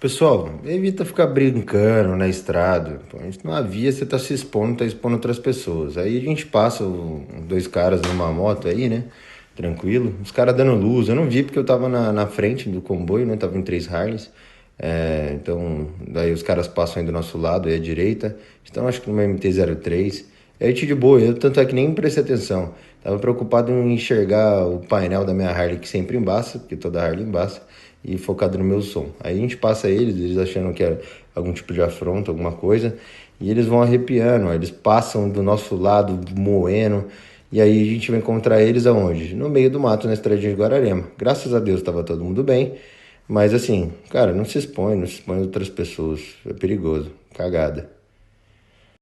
Pessoal, evita ficar brincando na estrada. Pô, a gente não havia, você tá se expondo, tá expondo outras pessoas. Aí a gente passa dois caras numa moto aí, né? Tranquilo. Os caras dando luz. Eu não vi porque eu tava na frente do comboio, né? Tava em três Harleys. Então, daí os caras passam aí do nosso lado, aí à direita. Então, acho que numa MT-03. Aí eu de boa, eu tanto é que nem prestei atenção. Tava preocupado em enxergar o painel da minha Harley, que sempre embaça, porque toda Harley embaça, e focado no meu som. Aí a gente passa eles achando que é algum tipo de afronta, alguma coisa, e eles vão arrepiando, ó, eles passam do nosso lado, moendo, e aí a gente vai encontrar eles aonde? No meio do mato, na estradinha de Guararema. Graças a Deus estava todo mundo bem, mas assim, cara, não se expõe, não se expõe a outras pessoas, é perigoso, cagada.